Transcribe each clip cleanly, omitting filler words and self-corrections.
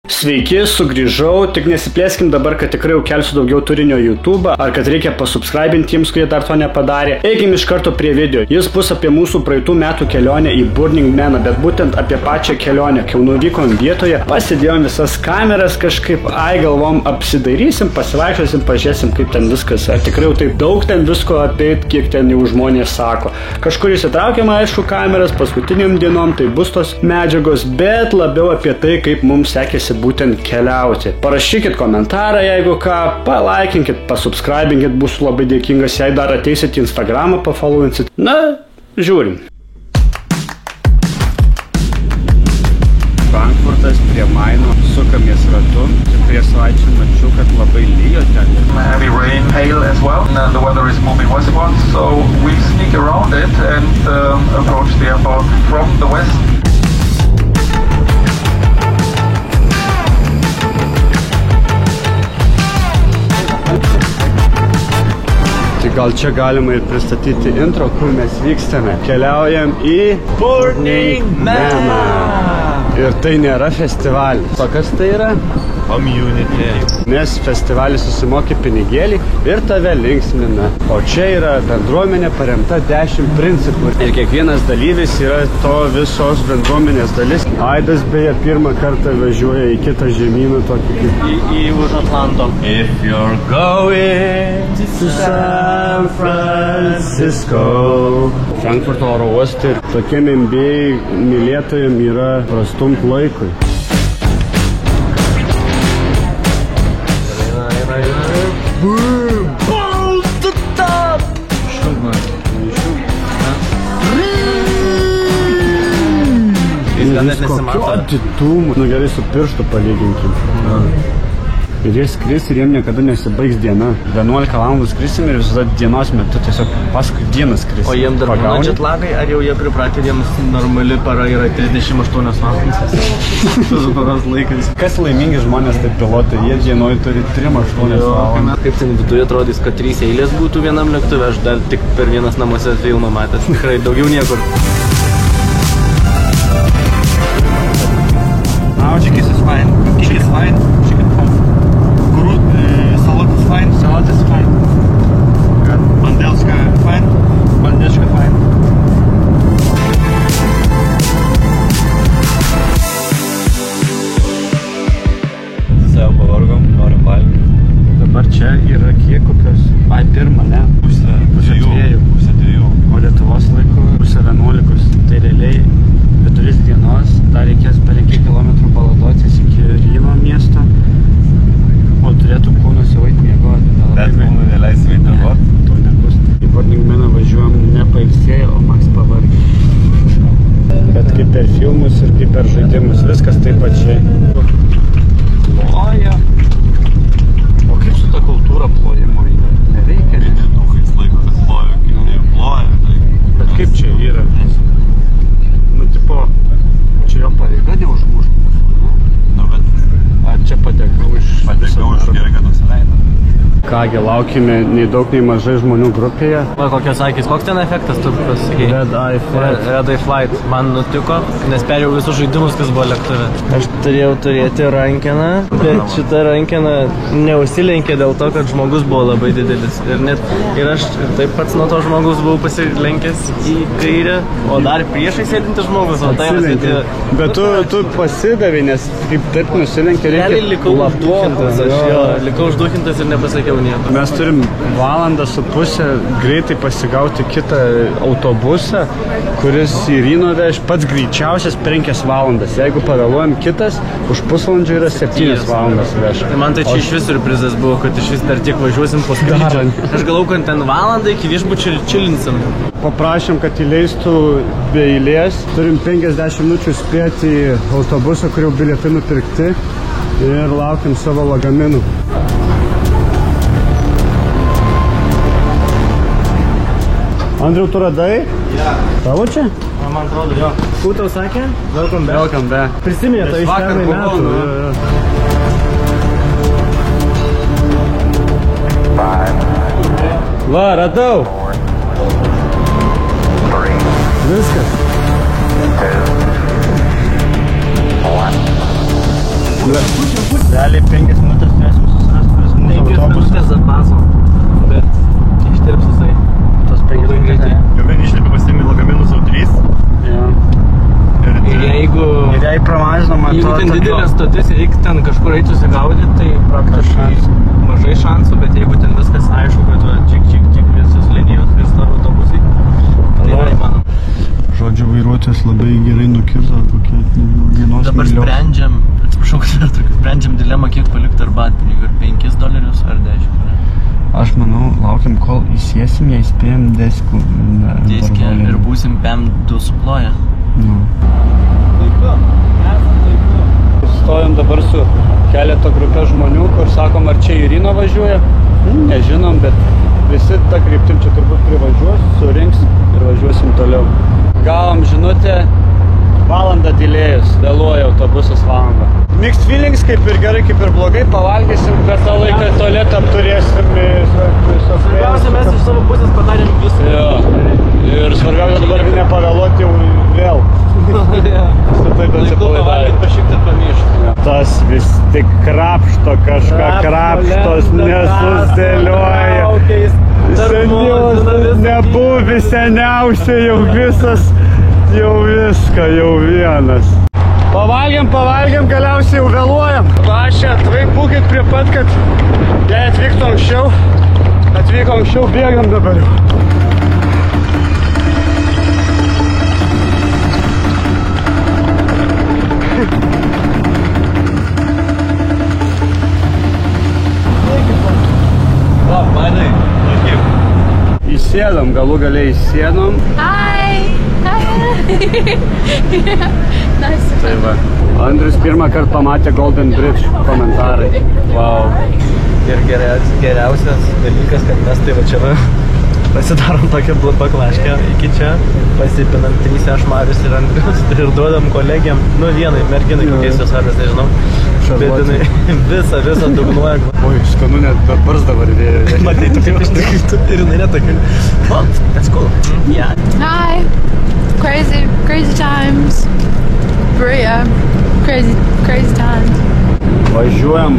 Sveiki, sugrįžau, tik nesiplėskim dabar, kad tikrai jau kelsiu daugiau turinio YouTube, ar kad reikia pasubscribinti tiems, kurie dar to nepadarė. Eikim iš karto prie video. Jis bus apie mūsų praeitų metų kelionę į Burning Maną, bet būtent apie pačią kelionę. Kai nuvykom vietoje, pasidėjom visas kameras kažkaip, galvom apsidairysim, pasivaikščiosim, pažiūrėsim, kaip ten viskas. Ar tikrai jau taip daug ten visko apeit, kiek ten jau žmonės sako. Kažkur įsitraukėm, aišku, kameras, paskutiniam dienom, tai bus tos medžiagos, bet labiau apie tai, kaip mums sekėsi būtent keliauti. Parašykit komentarą, jeigu ką, palaikinkit, pasubscribinkit, būsiu labai dėkingas, jei dar ateisit į Instagramą, pafollowinsit. Na, žiūrim. Frankfurtas prie Maino, sukamės ratu. Prie savaičių mačiau, kad labai lyjo ten. Heavy rain, hail as well. The weather is moving westward, so we sneak around it and approach the airport from the west. Gal čia galima ir pristatyti intro, kur mes vykstame. Keliaujam į Burning Maną. Ir tai nėra festivalis. O kas tai yra? Community. Nes festivalis susimoki pinigėlį ir tave linksmina. O čia yra bendruomenė paremta 10 principų. Ir kiekvienas dalyvis yra to visos bendruomenės dalis. Aidas beje pirmą kartą važiuoja į kitą žemyną, tokį kaip į už Atlanto. If you're going to San Francisco. Frankfurto oro uostai ir tokiem MBA mylėtojam yra prastumt laikui. Boom! Boom to top! Jis gal net nesimato. Nu gerai, su pirštu palyginkim. Ir jie skris ir jiem niekada nesibaigs diena. 11 valandų skrisim ir visada dienos metu tiesiog paskui dieną skrisim. O jiem dar būna jetlagai, ar jau jie pripratę, jiems normali para yra 38 valandas? Tas paros laikas. Kas laimingi žmonės, tai pilotai, jie dienoj turi 3-8 valandas. Kaip ten viduje atrodys, kad 3 eilės būtų vienam lėktuve, aš dar tik per vienas namuose filmą matęs. Tikrai daugiau niekur. Now chicken is fine. Chicken is fine. Chicken fine. Salad is fine. Salad is fine. Bandelska fine. Bandeška fine. Savo pavargom, norim valgyti. Dabar čia yra kiek kokios? Pirmą, ne? Pusę 2. O Lietuvos laiku pusę 11. Tai realiai vidurys dienos dar reikės per kiek kilometrų baladotis iki Ryno miesto. O turėtų kūnus jau eit miegoti. Bet kūnų neleis eit miegoti? To nebus. Į Burning Maną važiuojam ne pailsėję, o maks pavargę. Bet kaip per filmus ir kaip per žaidimus, viskas taip pačiai. Ploja. O kaip su ta kultūra plojimo? Nereikia, ne? Nedukais laiko, kad ploja, kiti ploja. Bet kaip čia yra? Nu, tipo, čia jo pareiga neužmušti mūsų, ne? Nu, bet Ar čia padėkau iš gerai, kad nusileido. Kągi, laukime nei daug, nei mažai žmonių grupėje. Va, kokios akys, koks ten efektas tu pasakei? Red Eye Flight. Red Eye Flight. Man nutiko, nes perėjau visus žaidimus, kas buvo lėktuve. Aš turėjau turėti rankeną, bet šita rankena neusilenkė dėl to, kad žmogus buvo labai didelis. Ir aš taip pats nuo to žmogus buvau pasilenkęs į kairę, o dar priešai sėdintis žmogus, o tai Atsilenkė. Bet tu pasidavai, nes kaip taip nusilenkė, reikia likau užduhintas, likau užduhintas ir nepasakiau nieko. Mes turim 1,5 valandą greitai pasigauti kitą autobusą, kuris į Ryno veš pats greičiausias 5 valandas. Jeigu pavėluojam kitas, už pusvalandžio yra 7 valandas veš. Tai man tai čia iš vis surprizas buvo, kad iš vis dar tiek važiuosim po skrydžio. Aš galvau, kad ten valandą iki viešbučio čilinsim. Paprašėm, kad įleistų be eilės. Turim 50 minučių spėti į autobusą, kur jau bilietai nupirkti. Ir laukiam savo lagaminų. Andriau, tu radai? Ja. Tavo čia? Man atrodo, jo. Kur tau sakė? Welcome back. Welcome back. Prisiminė tai iš pernai metų. Va, radau. Viskas. Realiai 5 minutės turėsim susirasti mūsų 5 autobusą. minutės zapaso, bet ištirps jisai. Tos 5 minutės. Jau vien išlipė pasiėmė lagaminus jau 3. Ir jeigu pramažinama ten didelė stotis ir reikia ten kažkur eiti susigaudyti, tai praktiškai mažai šansų, bet jeigu ten viskas aišku, kad čik visos linijos ir stovi autobusai, tai yra įmanoma. Žodžiu, vairuotojas labai gerai nukirto kokie vienos Dabar milijonų. sprendžiam, atsiprašau, kad dar tokiu, sprendžiam dilemą, kiek palikti arbatpinigių, ar $5 ar 10. Aš manau, laukiam, kol įsėsim, jei spėjom deskų. Dėskė ir būsim PM2 suploję. Laiku. Stojom dabar su keleto grupė žmonių, kur sakom, ar čia į Ryno važiuoja. Nežinom, bet visi tą kryptim čia turbūt privažiuos, surinks ir važiuosim toliau. Gavom žinutę, valandą dilėjus, vėluoja autobusas valandą. Mixed feelings, kaip ir gerai, kaip ir blogai, pavalgysim, bet tą laiką tualetą apturėsim. Svarbiausia, mes iš savo pusės padarėm viską. Jo. Ir svarbiausia dabar nepavėluoti jau vėl. Laiku pavalgyti, pašikti ir pamiršti. Tas vis tik krapšto kažką, krapštos nesusidėlioja. Nebuvi seniausiai, jau visas, jau viską, jau vienas. Pavalgiam, galiausiai jau vėluojam. Prašė, būkit prie pat, kad jei atvyktų anksčiau, bėgam dabar jau. Įsėdom, galų galiai įsėdom. Hi! Nice. Tai va. Andrius pirmą kartą pamatė Golden Bridge komentarai. Wow. Ir geriausias dalykas, kad mes tai va čia pasidarom tokią baklaškę iki čia, pasipinam 3 aš, Marius ir Andrius ir duodam kolegiam, vienai merginai, kokiais jos vardas, nežinau, bet jinai visą dugnuoja. Oi, skanu net bars dabar vėjo. Matai, tu kaip ištikristu ir jinai netokia. Oh, that's cool. Yeah. Hi! Crazy times. Bria. Crazy times. Važiuojam.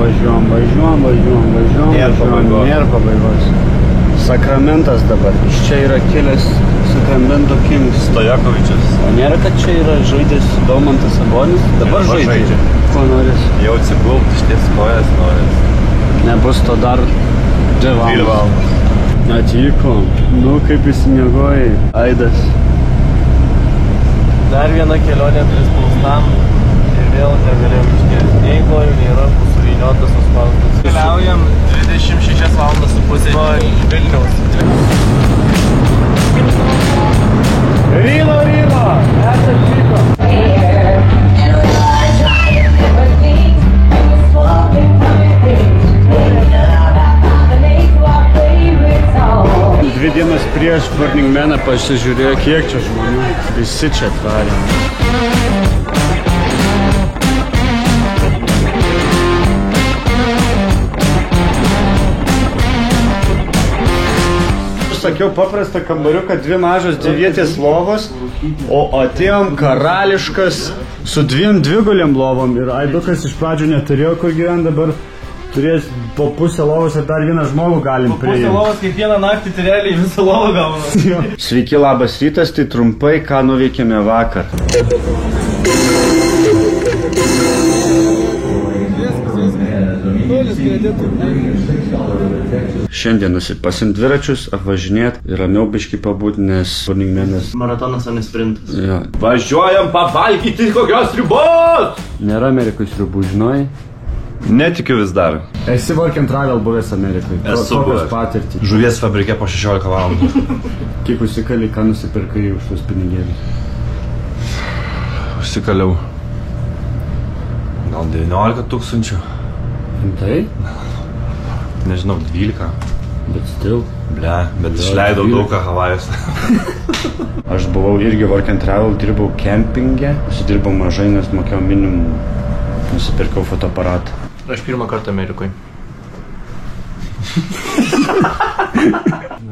Nėra pabaigos. Sakramentas dabar. Iš čia yra kilęs Sakramento Kings. Stojakovičius. O nėra, kad čia yra žaidęs Daumantas Sabonis? Dabar žaidžia. Ko noris? Jau atsigulti, išties kojas noris. Nebus to dar 2 valandas. Atvykom. Kaip įsimiegojai, Aidas. Dar viena kelionė prispaustam ir vėl negalėjom iškėsti nei kojų, nei rankų suvyniotas suspaustas. Keliaujam 26 valandas su pusė nuo Vilniaus. Ryno! Mes atvykom. Dvi dienas prieš Burning Maną pasižiūrėjo, kiek čia žmonių. Visi čia atvarė. Sakiau paprastą kambariuką, 2 mažos 9 lovos, o atėjom karališkas su 2 dvigulėm lovom ir Aidukas iš pradžių neturėjo kur gyventi, dabar turės po pusę lovos ir dar vieną žmogų galim priimti. Pusę lovos kiekvieną naktį tai realiai visą lovą gauna. Sveiki, labas rytas, tai trumpai, ką nuveikėme vakar. Šiandien pasimt dviračius, apvažinėt ir ramiau biškį pabūt, nes Burning Manas... Maratonas, o ne sprintas. Jo. Važiuojam pavalgyti kokios ribos! Nėra Amerikos ribų, žinai? Netikiu vis dar. Esi work and travel buvęs Amerikai. Esu buvęs. Patirtį. Žuvies fabrike po 16 valandų. Kiek užsikali, ką nusipirkai už tuos pinigėlius? Užsikaliau. Gal 19 tūkstančių. Tai? Nežinau, 12. Bet still. Ble, bet išleidau daug ką Havajus. Aš buvau irgi work and travel, dirbau kempinge. Užsidirbau mažai, nes mokėjau minimum. Nusipirkau fotoaparatą. Aš pirmą kartą Amerikoje.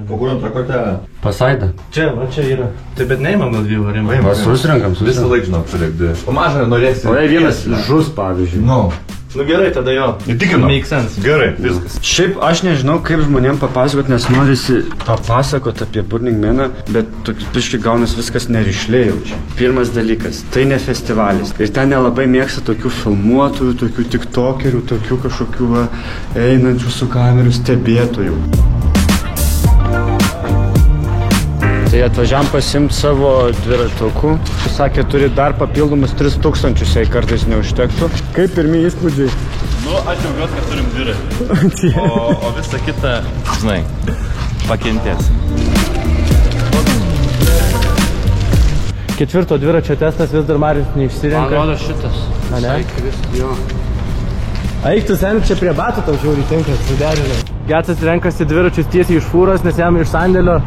O kur antrą kortelę? Pasaidą. Čia yra. Tai bet neįmam gal 2 varimą. Susirenkam. Visą laiką žinau, turėk 2. O mažą norėsi. O jei vienas žus, pavyzdžiui. No. Nu gerai, tada jo. Įtikino. Make sense. Gerai, viskas. Šiaip aš nežinau, kaip žmonėm papasakot, nes norisi papasakot apie Burning Maną, bet biškai gaunas viskas nerišliai jaučia. Pirmas dalykas, tai ne festivalis. Ir ten nelabai mėgsta tokių filmuotojų, tokių tiktokerių, tokių kažkokių einančių su kamerų stebėtojų. Tai atvažiam pasimti savo dviratukų. Sakė, turi dar papildomus 3000, jei kartais neužtektų. Kaip pirmi įspūdžiai? Nu, aš džiaugiuosi, kad turim dviratį. O visa kita, žinai, pakentės. Ketvirto dviračio testas vis dar Marius neišsirenka. Man rodo šitas. A, ne? Jo. Eik tu sen, čia prie batų tau žiauriai tinka, suderinę. Gecas renkasi dviračius tiesiai iš fūros, nes jam iš sandėlio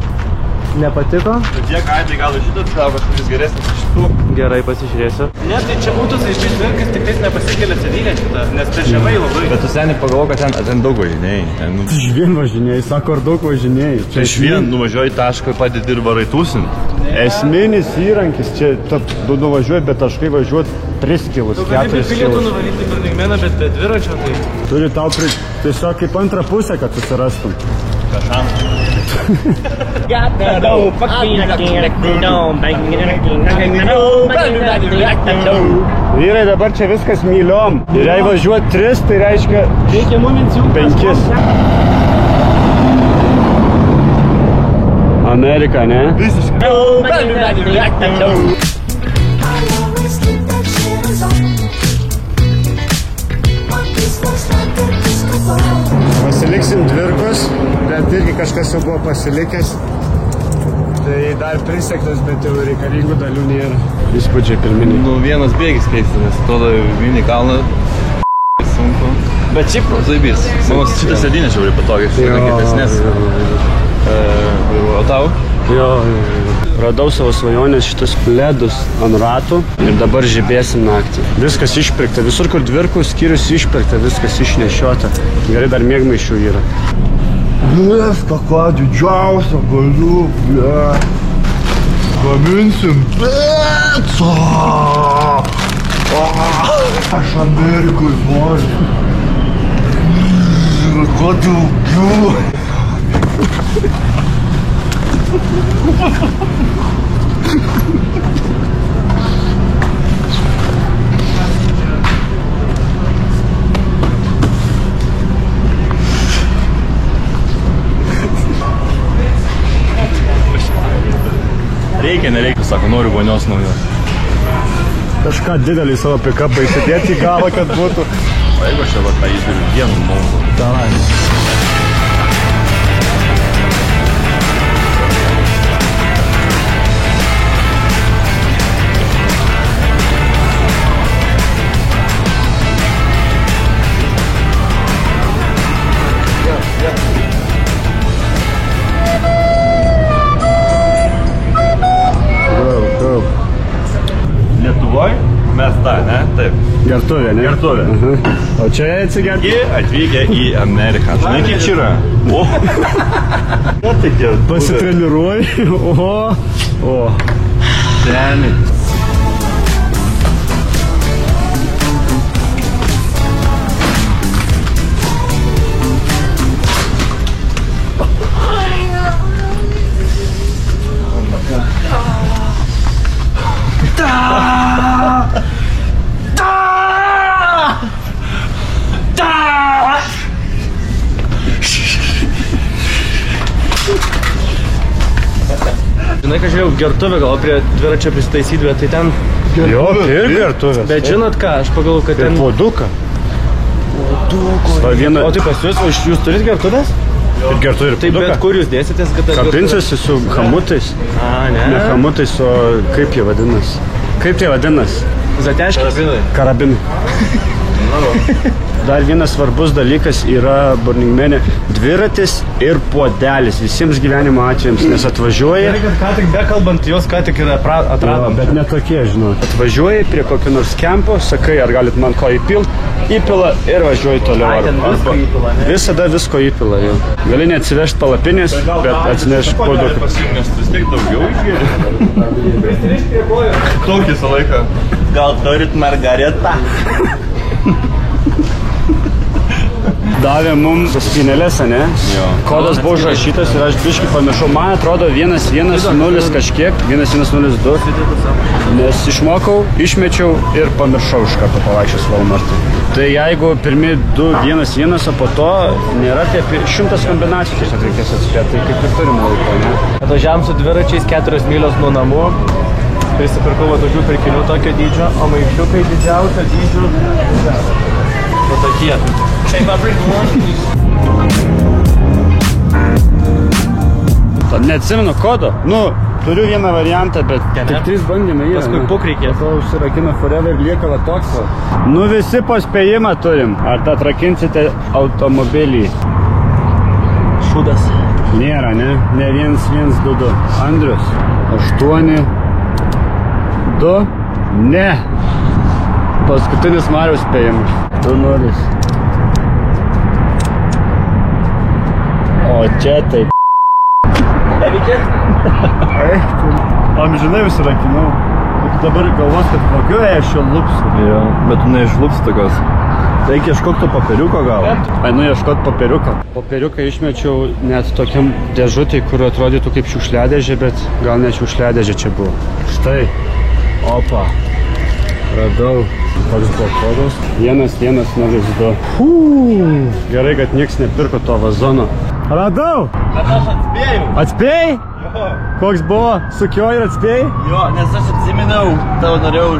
nepatiko. Bet tiek, tai gal šitas gal kažkuris geresnis iš šitų. Gerai, pasižiūrėsiu. Ne, tai čia būtų iš dvirkas, tik tais nepasikelia sėdynė šitą, nes tai žemai labai. Bet tu seniai pagalvo, kad ten daug važinėjai. Iš vien važinėjai, sako, ar daug važinėjai. Čia iš vien nuvažiuoji tašką ir padedi ir varai tūsinti. Esminis įrankis, čia nuvažiuoji, bet taškai važiuot 3 kilus, 4 Galėtų kilus. nuvaryti Burning Maną, bet be dviračio tai... Turi tau tiesiog kaip antrą pusę, kad susirastum. Vyrai, dabar čia viskas myliom. Ir jei važiuot 3, tai reiškia 5. Amerika, ne? Pasiliksim dvirkus, bet irgi kažkas jau buvo pasilikęs. Tai dar prisektas, bet jau reikalingų dalių nėra. Įspūdžiai pirminiai. Nu, vienas bėgis keistas, nes atrodo mini kalną sunku. Bet šiaip zaibys. Mano šitas sėdynė šiauriai patogiai, šitas kietesnės. O tau? Jo. Radau savo svajonės šitas pledus ant ratų ir dabar žibėsim naktį. Viskas išpirkta, visur kur dvirkų skyrius išpirkta, viskas išnešiota. Gerai, dar mėgmaišių yra. Viską, ką didžiausia galiu, gaminsim picą! Aš Amerikoj noriu. Kuo daugiau. Reikia, nereikia, sako, noriu vonios naujos. Kažką didelį savo pikapą įsidėti į galą, kad būtų. O jeigu aš čia va tą įduriu vienu maudu? Davai. Lietuvoj mes tą, ne? Taip. Gertuvė, ne? Gertuvė. O čia atsigerti? Atvykę į Ameriką. Žinai, kiek čia yra? O! Pasitreniruoji. O. Seniai. Žinai, ką žiūrėjau, gertuvę gal prie dviračio prisitaisyti, bet tai ten... Jo, ir gertuvės. Bet žinot ką, aš pagalvoju, kad ten... Puoduką. O tai pas jūs turit gertuvės? Ir gertuvė ir Tai puoduką. bet kur jūs dėsitės, kad... Kabinsiuosi su hamutais. A, ne. Ne hamutais, o kaip jie vadinas? Kaip tai vadinas? Zateškis? Karabinai. Dar vienas svarbus dalykas yra Burning Mane dviratis ir puodelis visiems gyvenimo atvejams, nes atvažiuoja... Gerai, kad ką tik bekalbant, jos ką tik ir atradom. Bet ne tokie, žinau. Atvažiuoji prie kokio nors kempo, sakai, ar galit man ko įpilt, įpila ir važiuoji toliau. Ai, ten visko įpila, ne? Visada visko įpila, jau. Gali neatsivežti palapinės, bet atsineš puoduką. Nes vis tiek daugiau išgėri. Tokį visą laiką. Gal turit margaretą? davė mums spynelės, ne? Jo. Kodas buvo užrašytas ir aš biškį pamiršau. Man atrodo 110 kažkiek, 1102. Nes išmokau, išmečiau ir pamiršau iš karto pavaikščios Walmart'ą. Tai jeigu pirmi 211, o po to nėra tie 100 kombinacijų, tiesiog reikės atspėti, tai kaip ir turim laiko, ne? Atvažiavam su dviračiais 4 mylios nuo namų. Prisipirkau va tokių pirkinių tokio dydžio, o maišiukai didžiausio dydžio. Va tokie. Neatsimenu kodo. Nu, turiu vieną variantą, bet tik 3 bandymai yra. Paskui puk reikės. Po to užsirakina forever ir lieka va toks. Nu, visi po spėjimą turim. Ar tą atrakinsite automobilį? Šūdas. Nėra, ne? Ne 1-1-2-2. Andrius. 8. 2. Ne. Paskutinis Mariaus spėjimas. 2-0. O čia taip. Amžinai užsirakinau. Dabar galvos, kad vagiuoja aš jo lupsiu. Jo, bet tu neišlupsi tokios. Reikia ieškoti to papiriuko gal. Einu ieškoti papiriuko. Papiriuką išmečiau net tokiam dėžutėj, kur atrodytų kaip šiukšliadėžė, bet gal ne šiukšliadėžė čia buvo. Štai. Opa. Radau. Koks buvo kodas? 1-1-0-2. Gerai, kad nieks nepirko to vazono. Radau! Bet aš atspėjau. Atspėjai? Jo. Koks buvo? Sukioji ir atspėjai? Jo, nes aš atsiminiau. Tavo norėjau.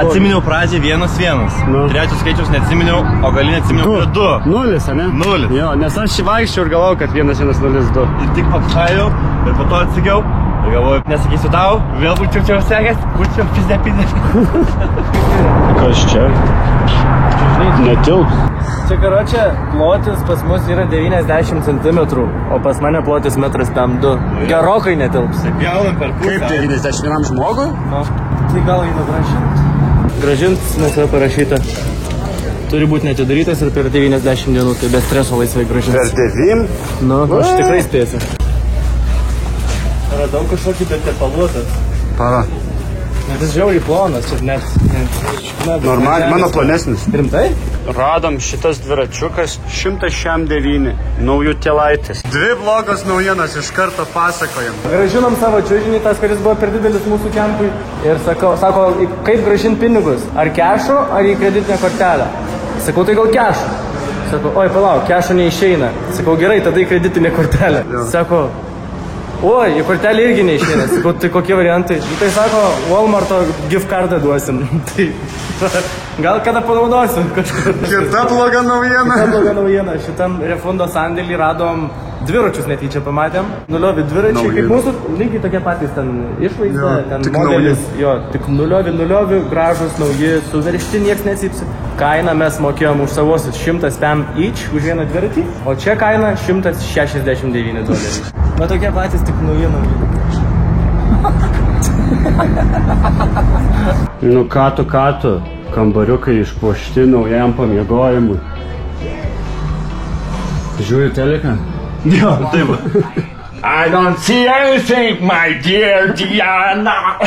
Atsiminiau pradžią 1-1. Nu. Trečios skaičiaus neatsiminiau, o gali neatsiminiau 2. 0, ane? 0. Jo, nes aš vaikščiau ir galvojau, kad 1-1-0-2. Ir tik papšajau ir po to atsigiau. Ir galvoju, nesakysiu tau, vėl būčiau čia sekęs, būčiau pizdę. Kas čia? Netilps. Čia karočią plotis pas mus yra 90 cm, o pas mane plotis 1,2 m. Gerokai netilps. Pjaunam per pusę. Kaip 91 žmogui? No. Tai gal eina gražint? Gražint, nes yra parašyta. Turi būti neatidarytas ir per 90 dienų, tai be streso laisvai gražint. Per 9? Nu, aš tikrai spėsiu. Radau kažkokį betepaluotas. Para. Net jis žiauriai plonas, čia net Normaliai, mano plonesnis. Rimtai? Radom šitas dviračiukas 109 naujų tėlaitis. 2 blogos naujienos iš karto pasakojam. Gražinom savo čiužinį, tas, kuris buvo per didelis mūsų kempui. Ir sako, kaip gražinti pinigus? Ar kešu, ar į kreditinę kortelę? Sakau, tai gal kešu. Sako, oi, palauk, kešu neišeina. Sakau, gerai, tada į kreditinę kortelę. Sako, oi, į kortelę irgi neišeina. Sakau, tai kokie variantai? Tai sako, Walmart'o gift cardą duosim. Tai gal kada panaudosiu kažkur. Kita bloga naujiena. Kita bloga naujiena. Šitam refundo sandėlį radom dviračius netyčia pamatėm. Nuliovi dviračiai, kaip mūsų lygiai tokie patys ten išvaizda, ten modelis. Jo, tik nuliovi, gražus, nauji, suveršti, nieks neatsipsi. Kainą mes mokėjom už savosius 100 pem each už vieną dviratį, o čia kaina $169. Na tokie patys, tik nauji. Nu ką tu, kambariukai išpuošti naujam pamiegojimui. Žiūri teleką? Jo, taip. I don't see anything, my dear Diana.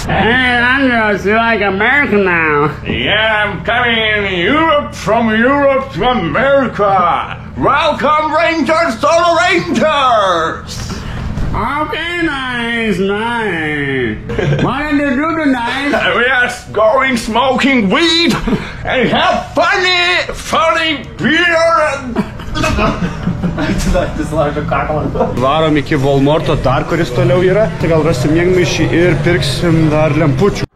Hey, Andrews, you like America now? Yeah, I'm coming from Europe to America. Welcome, Rangers, to the Rangers. Okay, nice. What did you do tonight? We are going smoking weed and have funny beer. Varom iki Walmart'o dar, kuris toliau yra. Tai gal rasim miegmaišį ir pirksim dar lempučių.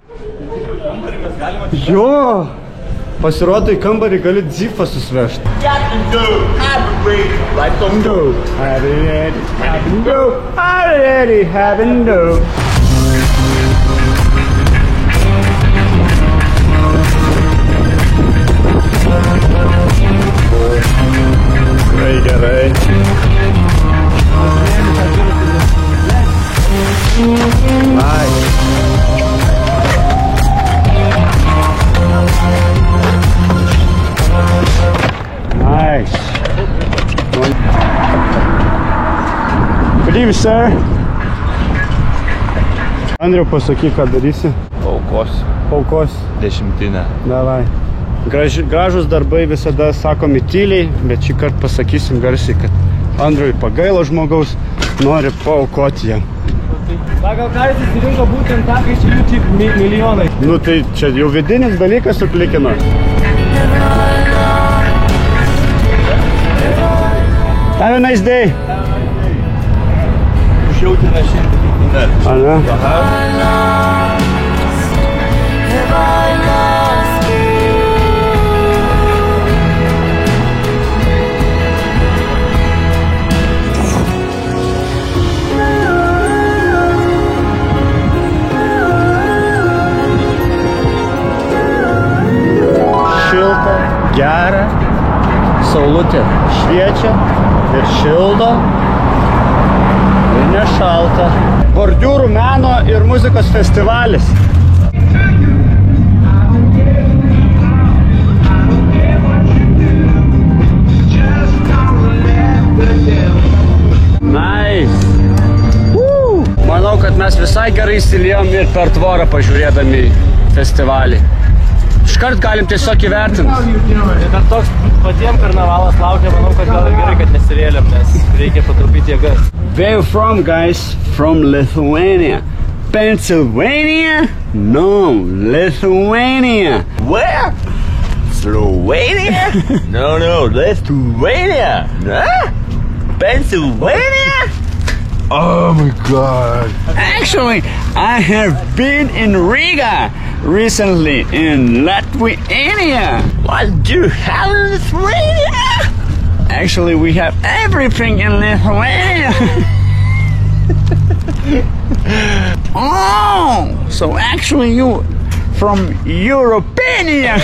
Jo! Pasirodo, į kambarį gali dzifą susvežti. Gerai. Nice. Good evening, sir. Andriau, pasakyk, ką darysi? Paukos. Paukos. 10. Davai. Gražus darbai visada sakomi tyliai, bet šį kartą pasakysim garsiai, kad Andriui pagailo žmogaus, nori paaukoti jam. Pagal ką jis įsirinko būtent tą, kai čia jų tik milijonai. Nu tai čia jau vidinis dalykas suklikino. Have a nice day. Užjautina šiandien. Ana. Šilta, gera, saulutė šviečia ir šildo ir nešalta. Bordiūrų meno ir muzikos festivalis. Nice. Manau, kad mes visai gerai įsiliejom ir per tvorą pažiūrėdami festivalį. Iškart galim tiesiog įvertinti. Ir toks patiem karnavalas laukia, manau, kad gal ir gerai, kad nesirėliam, nes reikia patrupyti jėgas. Where you from, guys? From Lithuania. Pennsylvania? No, Lithuania. Where? Slovenia? No, Lithuania. Huh? Pennsylvania? Oh my God. Actually, I have been in Riga recently in Lithuania. What do you have in Lithuania? Actually, we have everything in Lithuania. Oh, so actually you from Europania.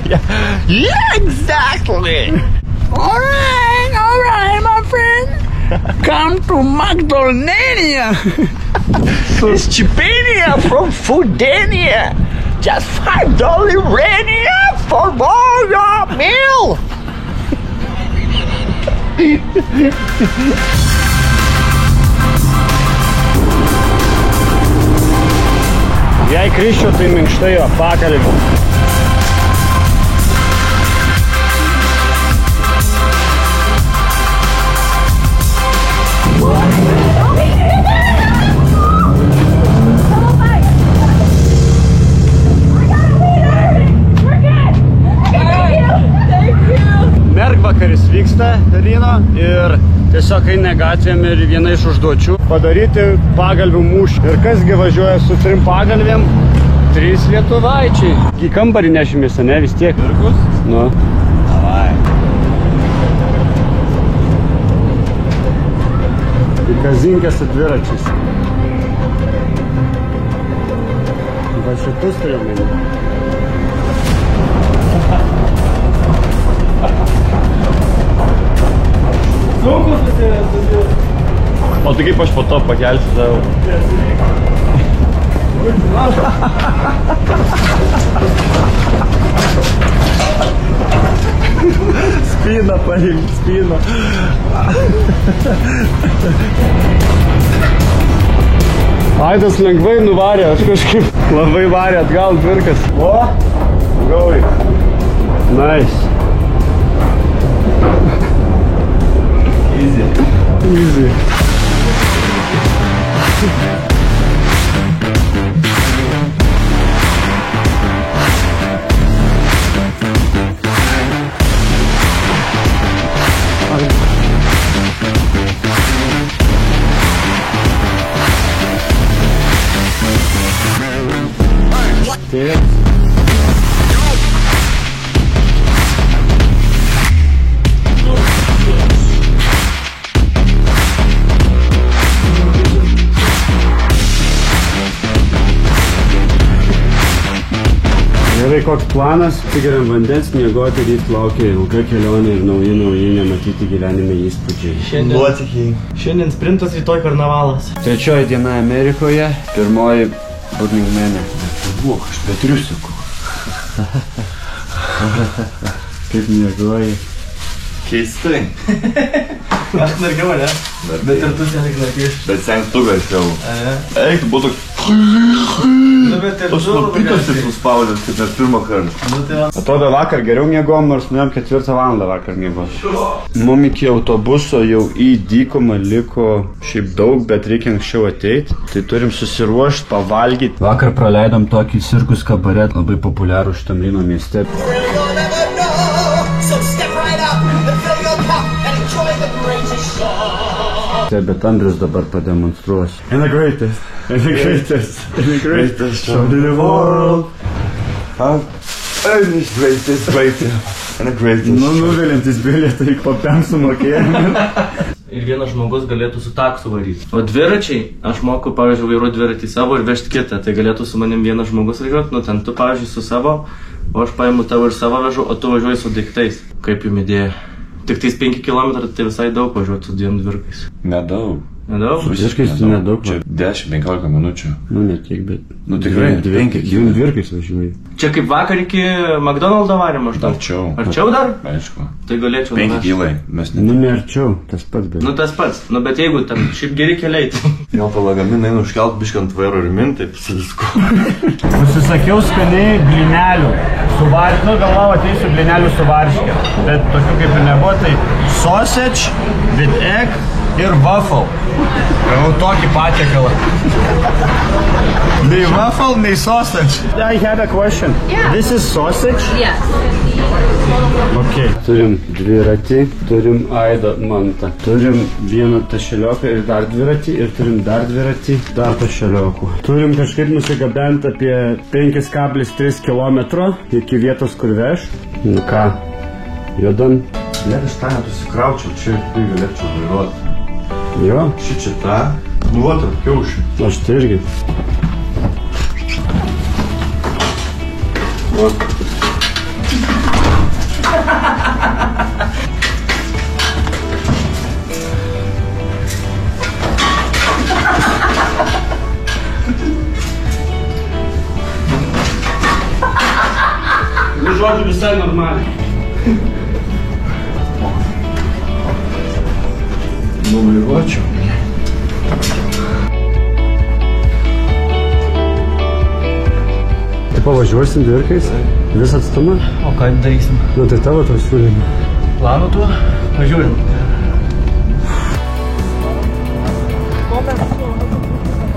Yeah, exactly. All right, my friend. Come to Magdalenia. It's Chipania from Foodania. Just $5 Rania for all your meal. Jei krisčiau, tai minkštai jo pakalbė. Mergvakaris vyksta Berlyno ir tiesiog eina gatvėm ir viena iš užduočių padaryti pagalvių mūšį. Ir kasgi važiuoja su 3 pagalvėm? 3 lietuvaičiai. Į kambarį nešimės, ne, vis tiek. Virgus? Nu. Davai. Į kazinkę su dviračiais. Va šitus turiu meni. Sunkus visi. O tai kaip aš po to pakelsiu savo? Spyną paimti, spyną. Aidas lengvai nuvarė, aš kažkaip labai varė atgal dvirkas. O, gaurai. Nice. Easy. Easy. Taip. Gerai, koks planas? Tikriam vandens, miegoti, ryt laukia ilga kelionė ir nauji nematyti gyvenime įspūdžiai. Šiandien sprintas, rytoj karnavalas. 3 diena Amerikoje, 1 Burning Man'e. Buok, aš be triusikų. Kaip miegoji. Keistai. Aš nargiau, ne? Bet ir tu sen tik nargiai. Bet sen tu garsiau. Eik, tu būtų Tos lupytos ir suspaudęs, kaip per pirmą kartą. Atrodo, vakar geriau mėgom, nors nuėjom 4 valandą vakar mėgom. Mum iki autobuso jau į dykumą liko šiaip daug, bet reikia anksčiau ateiti. Tai turim susiruošti, pavalgyti. Vakar praleidom tokį cirkus kabaret, labai populiarų šitam Ryno mieste. Bet Andrius dabar pademonstruos. And the greatest show in the world. And the greatest. Nuvilintis bilietai po 5 sumokėjimų. Ir vienas žmogus galėtų su taksu varyti. O dviračiai, aš moku, pavyzdžiui, vairuoti dviratį savo ir vežti kitą. Tai galėtų su manim vienas žmogus važiuoti, nu ten tu, pavyzdžiui, su savo, o aš paimu tavo ir savo vežu, o tu važiuoji su daiktais. Kaip jums idėja? Tik tais 5 km tai visai daug važiuoti su 2 dvirkais. Nedaug. Nedaug? Visiškai nedaug. Čia 10-15 minučių. Nu, ne tiek, bet... Nu, tikrai, 5 2 dvirkais važiuoji. Čia kaip vakar iki McDonald'o varėm aš dar. Arčiau. Arčiau dar? Aišku. Tai galėčiau 5 nuvežti. kilai. Mes Nu, ne arčiau, tas pats, bet... Nu, tas pats. Nu, bet jeigu ten šiaip geri keliai, tai... Gal tą lagaminą einu užkelt biškant vairo ir min, taip su visku. Užsisakiau skaniai blinelių. Nu, galvau, ateisiu blinelių su varške. Bet tokių kaip ir nebuvo, tai sausage with egg ir waffle. Gavau tokį patiekalą. Nei waffle, nei sausage. I have a question. Yeah. This is sausage? Yes. Okay. Turim dviratį, turim aidą mantą. Turim vieną tašelioką ir dar dviratį, ir turim dar dviratį, dar tašeliokų. Turim kažkaip nusigabenti apie 5,3 km iki vietos, kur veš. Nu ką, judam. Net iš tą nesusikraučiau, čia tai galėčiau vairuoti. Jo, Šičia tą, nu, tarp kiaušių. aš tai irgi. Nu, žodžiu, visai normaliai. Nuvairuočiau. Tai pavažiuosim dvirkais? Visą atstumą? O ką darysim? Nu, tai tavo tos siūlymai. Planu tuo? Važiuojam.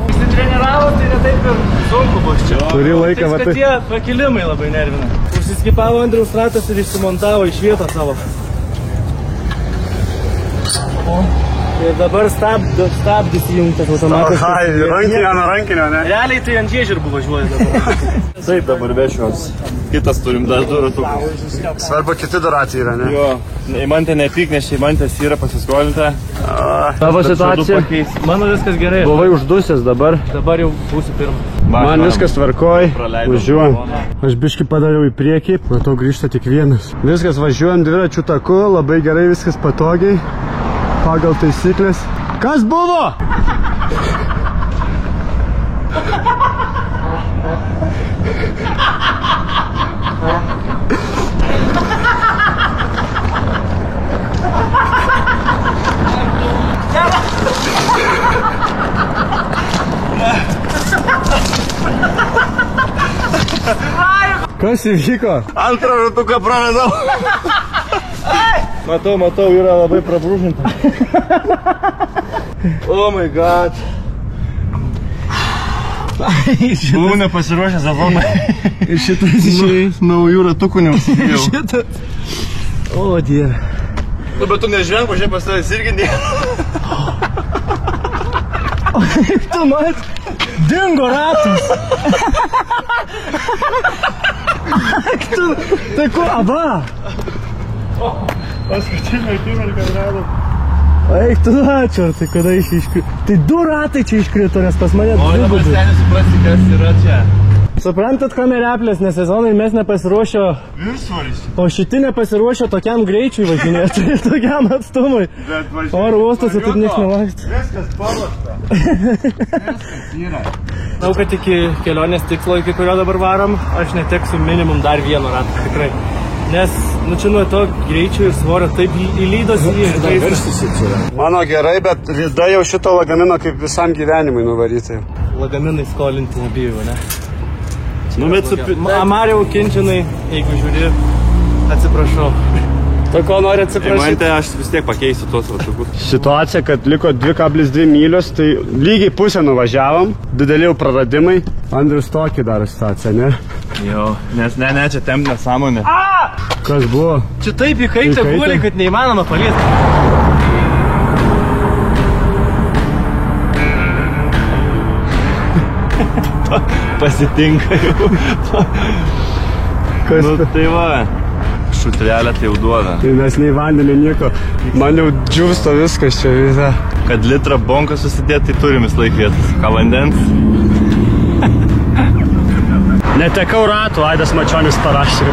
Išsitreniravo, tai ne taip ir sunku bus čia. Kurį laiką, va Tik, kad tai... tie pakilimai labai nervina. Užsiskipavo Andriaus ratas ir išsimontavo iš vietą savo. Ir dabar stabdis įjungtas automatiškai. rankinio, ne? Realiai tai ant žiežirbų važiuoja dabar. Taip, dabar vešiuos. Kitas turim dar 2 ratukus. Svarbu, kiti daratai yra, ne? Jo, Eimantė nepyk, nes Eimantės yra pasiskolinta. Tavo situacija? Mano viskas gerai. Buvai uždusęs dabar. Dabar jau būsiu pirmas. Man viskas tvarkoj. Praleidom Važiuojam. koloną. Aš biškį padariau į priekį, matau grįžta tik vienas. Viskas, važiuojam dviračių taku, labai gerai, viskas patogiai. Pagal taisyklės. Kas buvo? Kas įvyko? Antrą ratuką praradau. Matau, yra labai prabrūžinta. Oh my god. Buvau nepasiruošęs Azonai. Ir šitas išėjęs. Naujų ratukų neužsidėjau. Šitas. O, dieve. Nu, bet tu nežvenk, o šiaip pas tavęs irgi nėra. Tu mat, dingo ratas. Tai ko, aba? Paskutinį akimirką radau. Eik tu ačiū, tai kada iškrito. Tai 2 ratai čia iškrito, nes pas mane O dabar dvigubai. stengiu suprasti, kas yra čia. Suprantat, kamerėplės, nes sezonai mes nepasiruošio, Viršsvoris. o šiti nepasiruošio tokiam greičiui važinėti ir tokiam atstumui. Oro uostose taip nieks nelaksto. Viskas paruošta. Manau, kad iki kelionės tikslo, iki kurio dabar varom, aš neteksiu minimum dar 1 ratą, tikrai. Nes, nu čia nuo to greičio ir svorio taip įlydos į Mano gerai, bet vida jau šito lagamino kaip visam gyvenimui nuvaryti. lagaminai skolinti nebijau, ne? Nu, bet su... Amariau Kinčinai, jeigu žiūri, atsiprašau. To ko nori atsiprašyti? Mante, aš vis tiek pakeisiu tuos ratukus. Situacija, kad liko 2,2 mylios, tai lygiai pusę nuvažiavom, dideli jau praradimai. Andrius tokį daro situaciją, ne? Jo, nes ne, čia temp nesąmonė. Kas buvo? Čia taip įkaitė guliai, kad neįmanoma paliesti. Pasitinka jau. Kas? Nu, tai va, šutrelę tai jau duoda. Tai mes nei vandenį nieko. Man jau džiūsto viskas čia visą. Kad litrą bonką susidėti, tai turim vis laik vietas. Ką vandens? Netekau ratų, Aidas Mačionis parašė.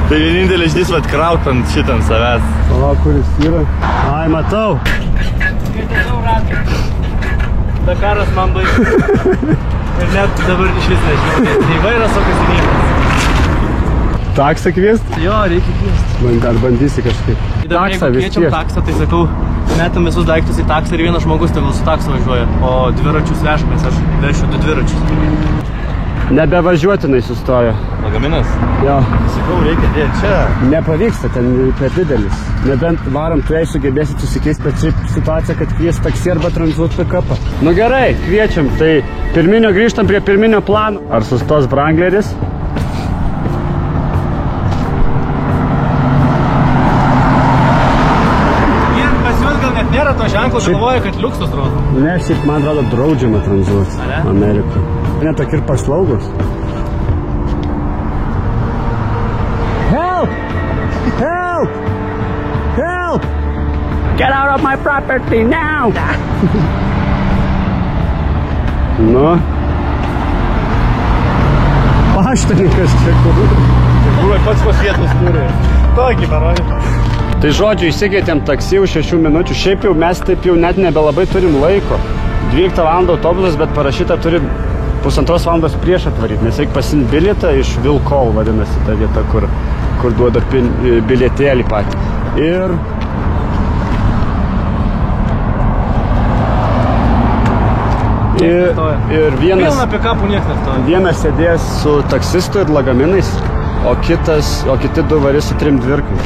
Tai vienintelis žydys vat kraut ant šitam savęs. O, kuris yra? Ai, matau. Netekau ratų. Dakaras man baisus. Ir net dabar iš vis nežinau. Tai vairas, o kasinėjimas. Taksą kviest? Jo, reikia kviesti. Ar bandysi kažkaip? Jeigu kviečiam taksą, tai sakau, metam visus daiktus į taksą ir vienas žmogus tegul su taksu važiuoja. O dviračius vežamės, aš vešiu 2 dviračius. Nebevažiuotinai sustojo. Lagaminas? Jo. Sakau, reikia dėti čia. Nepavyksta, ten per didelis. Nebent varom, tu jei sugebėsit susikeisti, bet šiaip situacija, kad kvies taksi arba tranzuot pick-upą. Nu gerai, kviečiam. Tai pirminio grįžtam prie pirminio plano. Ar sustos Wrangleris? Pas juos gal net nėra to ženklo, galvoja, kad liuksus rodo. Ne, šiaip man atrodo draudžiama tranzuoti Ameriką. Ne tokie ir paslaugus. Help! Help! Help! Get out of my property now! Nu. Paštininkas čia kur. Buvai pats pas vietos turi. Tokį parodė. Tai žodžiu, įsikeitėm taksi už 6 minučių. Šiaip jau mes taip jau net nebelabai turim laiko. 12 val. Autobusas, bet parašyta turi 1,5 valandos prieš atvaryti, nes reikia pasiimti bilietą iš Vilkol, vadinasi ta vieta, kur duoda bilietėlį patį. Ir Pilna pick-upų niekas nestoja. Vienas sėdės su taksistu ir lagaminais, o kiti 2 varys su 3 dvirkais.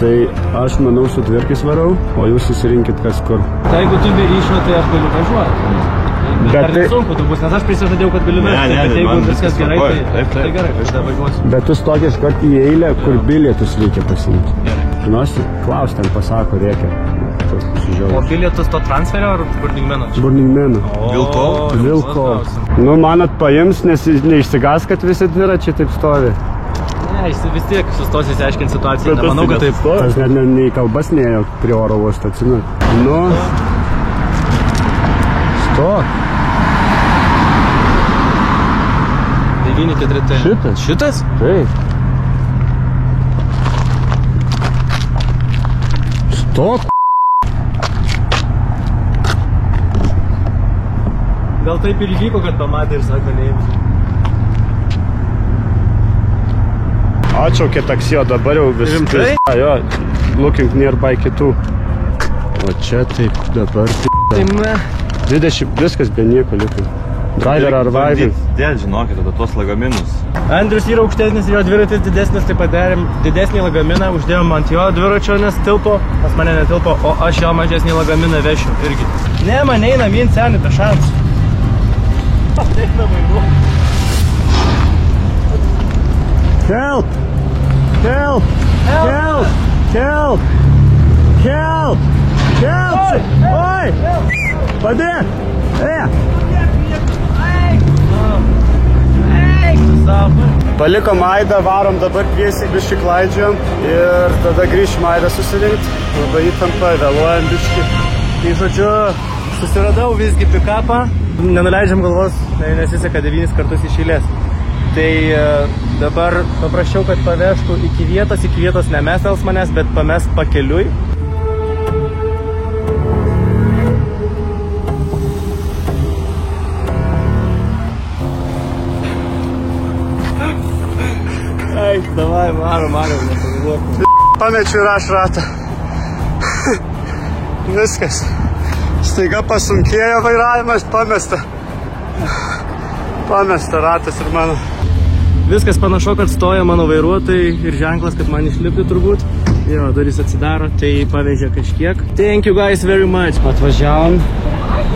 Tai aš manau su dvirkais varau, o jūs susirinkit kas kur. Tai jeigu tu be ryšio, tai aš galiu važiuoti. Bet tai sunku tu bus, nes aš prisižadėjau, kad galiu vežti, bet jeigu viskas gerai, tai gerai, aš tada važiuosiu. Bet tu stokį iškart į eilę, kur bilietus reikia pasiimti. Žinosi, klaus ten pasako, reikia. O bilietus to transferio ar Burningmeno? Burningmeno. Vilkol. Nu, manat paims, nes neišsigas, kad visi dviračiai taip stovi. Ne, jis vis tiek sustos įsiaiškinti situaciją, nemanau, kad taip. Tas net nei kalbas neėjo prie oro uosto, atsimenu. Nu, stok. 9-4. Šitas? Šitas? Taip. Stok. Gal taip ir įvyko, kad pamatė ir sako, neimsiu. Atšaukė taksi, o dabar jau viskas. Jo, looking nearby kitų. O čia taip dabar. Tai me. 20 viskas be nieko liko. Driver ar vaidai. Dėl, žinokit, tada tuos lagaminus. Andrius yra aukštesnis ir jo dviratis didesnis, tai padarėm didesnį lagaminą, uždėjom ant jo dviračio, nes tilpo, pas mane netilpo, o aš jo mažesnį lagaminą vešiu irgi. Ne, man eina vien seniai be šansų. Eina vaidu. Help! Help! Help! Help! Help! Help! Oi! Padėk! Palikom Aidą, varom dabar kviesiai biškį klaidžiam ir tada grįšim Aidą susirinkti. Labai įtampa, vėluojam biškį. Tai žodžiu, susiradau visgi pick-upą, nenuleidžiam galvos, nesiseka 9 kartus iš eilės. Tai dabar paprašiau, kad pavežtų iki vietos nemestels manęs, bet pames pakeliui. Ai, davai, varom, nepavėluokim. pamečiu ir aš ratą. Viskas. Staiga pasunkėjo vairavimas, pamesta ratas ir mano. Viskas panašu, kad stoja mano vairuotojai ir ženklas, kad man išlipti turbūt. Jo, durys atsidaro, tai pavežė kažkiek. Thank you guys very much. Atvažiavom,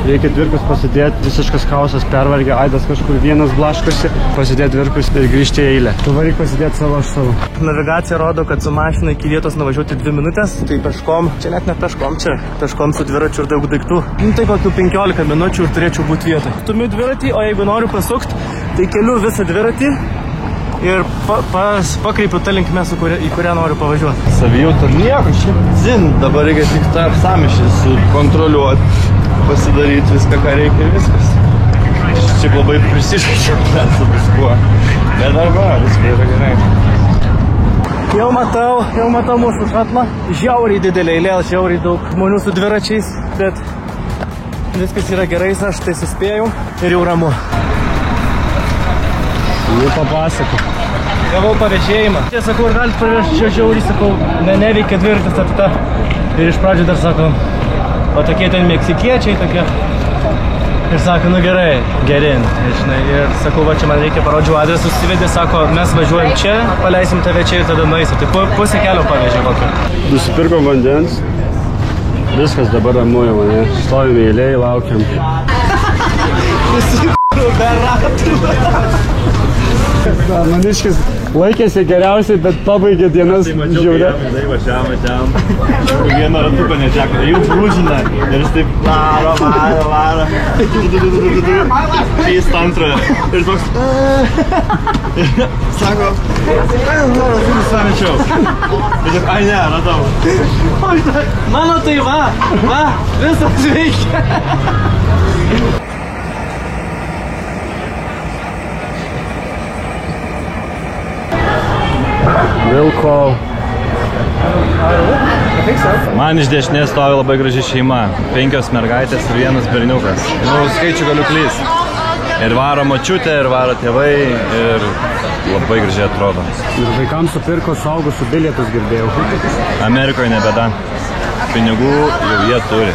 reikia dvirkus pasidėti, visiškas chaosas pervargė, Aidas kažkur vienas blaškosi, pasidėti dvirkus ir grįžti į eilę. Tu varyk pasidėti savo, aš savo. Navigacija rodo, kad su mašina iki vietos nuvažiuoti 2 minutės, tai peškom, čia net ne peškom, čia peškom su dviračiu ir daug daiktų. Tai kokių 15 minučių ir turėčiau būti vietoj. Stumiu dviratį, o jeigu noriu pasukti, tai keliu visą dviratį ir pakreipiu tą linkmę, į kurią noriu pavažiuoti. Savijauta nieko, šiaip zin, dabar reikia tik tą samišį sukontroliuoti, pasidaryti viską, ką reikia ir viskas. Šiaip labai prisišaučiau su viskuo, bet darba, viskas yra gerai. Jau matau mūsų šatlą. Žiauriai didelė eilė, žiauriai daug žmonių su dviračiais, bet viskas yra gerai, aš tai suspėjau ir jau ramu. Jau papasakau. Gavau pavešėjimą. Čia sakau, ir galit pavežti, čia žiauriai sakau, neveikia dviratis apta. Ir iš pradžių dar sako, o tokie ten meksikiečiai tokie. Ir sako, nu gerai, gerin. Ir sakau, va čia man reikia parodžiau adresus, įvedė, sako, mes važiuojam čia, paleisim tave čia ir tada nueisi. Tai pusę kelio pavežė kokio. Nusipirkom vandens. Viskas dabar ramu jau, ne? Stovime eilėj, laukiam. Be ratų. Maniškis laikėsi geriausiai, bet pabaigė dienas žiaurė. Tai važiavam. Vieną ratuką neteko, jau brūžina ir jis taip varo. Keist antroje. Ir toks... Sako, noriu samečiau. Ir taip, ai ne, radau. Mano tai va, visas veikia. Vilko. Man iš dešinės stovi labai graži šeima. 5 mergaitės ir 1 berniukas. Nu, skaičių galiu klysti. Ir varo močiutė, ir varo tėvai, ir labai gražiai atrodo. Ir vaikams supirko suaugusių bilietus, girdėjau. Amerikoje nebeda. Pinigų jau jie turi.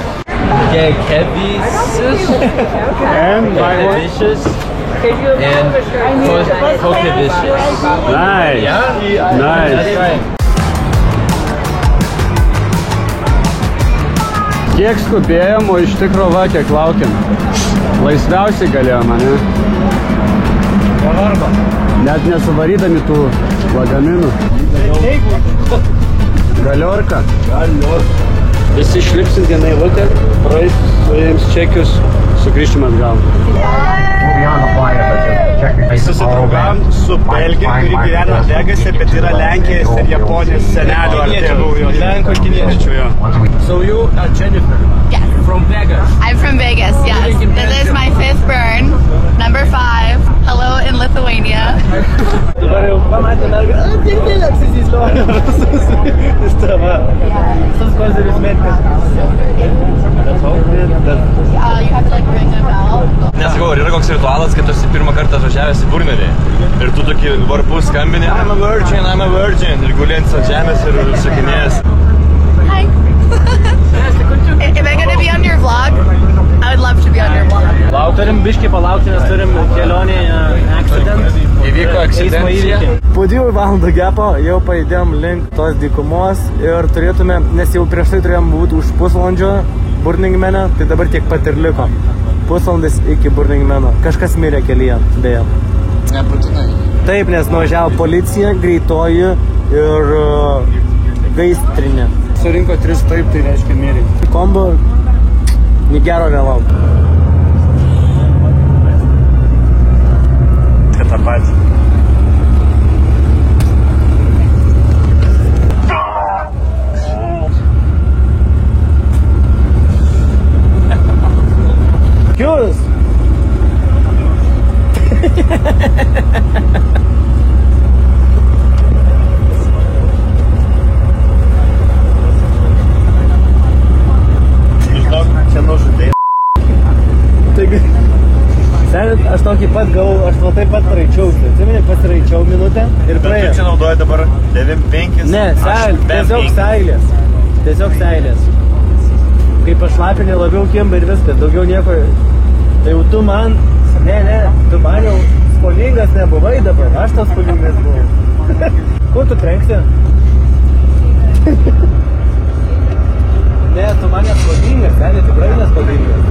Kekevisis. And Kokevicius. Nice. Yeah? Nice. That's right. Kiek skubėjom, o iš tikro va, kiek laukiam. Laisviausiai galėjom, ne? Pavarba. Net nesuvarydami tų lagaminų. Galiorka. Visi išlipsim vieną eilutę, praeis su jiems čekius, sugrįžtum atgal. Susidraugavom su Belgija, kuri gyvena Vegase, bet yra Lenkijos ir Japonijos senelių ar tėvų. Lenko kiniečių, jo. So you are Jennifer? Yes. From Vegas? I'm from Vegas, yes. This is my 5th burn, number 5. Hello in Lithuania. Dabar jau pamatė mergą, tiek dėl apsisisloja. Jis tava. Tas kozeris medkas. You have to like ring a bell. Nesakau, ar yra koks ritualas, kad tu esi pirmą kartą atvažiavęs į Burnerį ir tu tokį varpus skambini I'm a virgin ir gulėjant ant žemės ir sakinėjęs. Hi. If I'm gonna be on your vlog, I would love to be on your vlog. Turim biškį palaukti, nes turim kelionėje accident. Įvyko akcidencija. Po 2 valandų gepo jau pajudėjom link tos dykumos ir turėtume, nes jau prieš tai turėjom būti už pusvalandžio Burning Mane, tai dabar tiek pat ir liko. Pusvalandis iki Burning Mano. Kažkas mirė kelyje, beje. Nebūtinai. Taip, nes nuvažiavo policija, greitoji ir gaisrinė. Surinko 3 taip, tai reiškia mirė. Kombo, ni gero nelauk. Tai tą patį. Kius! Čia nužudė. Taigi, aš tokį tokį pat gavau, aš va taip pat raičiausi. Atsimeni, pasiraičiau minutę ir praėjau. Bet tu čia naudoji dabar 9-5? Ne, tiesiog seilės. Tiesiog seilės. Kai pašlapinė labiau kimba ir viskas, daugiau nieko. Tai jau tu man, tu man jau skolingas nebuvai dabar, aš tas skolingas buvau. Ko tu trenksi? Ne, tu man neskolingas, ne, tikrai neskolingas.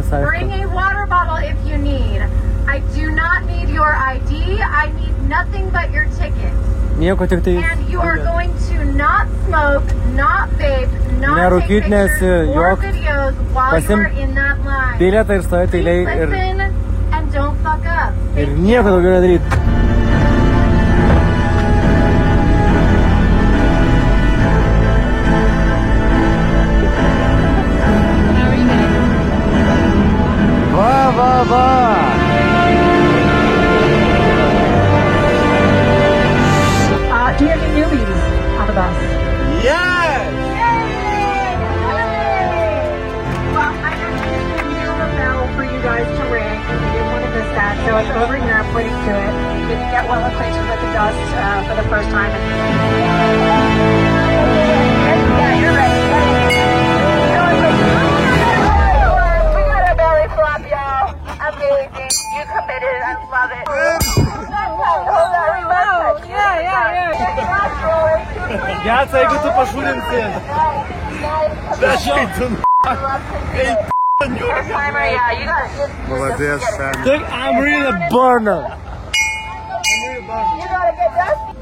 Bring a water bottle if you need. I do not need your ID. I need nothing but your ticket. Nieko tik tai. And you are going to not smoke, not vape, not take pictures or videos while you are in that line. Bilietą ir stovėti eilėj ir... Listen and don't fuck up. Ir nieko daugiau nedaryti. Do you have any newbies on the bus? Yes! Yay! Well, I just used a bell for you guys to ring. We didn't want to miss that, so it's over here. I'm pointing to it. You can get well acquainted with the dust for the first time. Yeah, you're ready. We got a belly flop, y'all. Amazing. You committed. I love it. Geca, jeigu tu pašūrinsi. Молодец, Sam. I'm really a burner.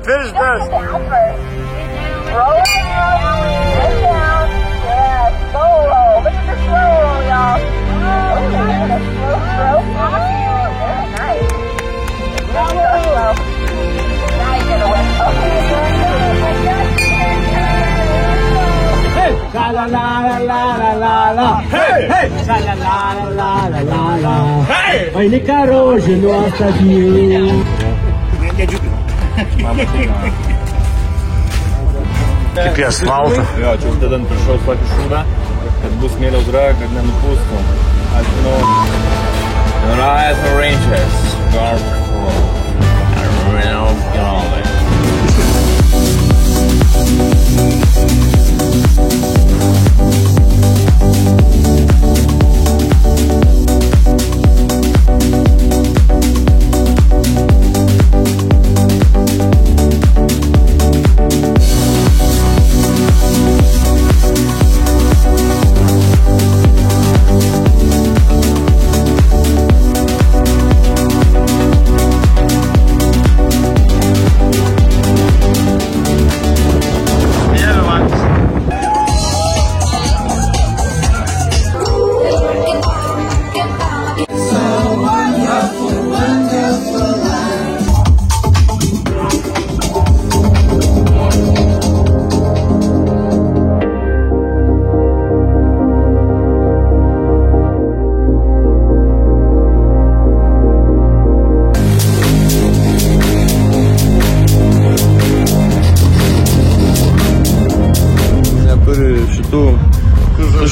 Finish dust. Roll it down. Sit down. Yeah, slow roll. Look at the slow roll, y'all. Oh, look at the slow stroke. Very nice. So slow. Now you get away. Okay, La la la la la la la. Hey! Hey! La la la la la la la. Hey! Oi, Nicaroje, nossa vida. Kaip į asfaltą. Jo, čia uždedant viršaus tokį šūdą, kad bus smėlio audra, kad nenupūstų. Aš žinau. Rise the Rangers. Garfield. And real golly.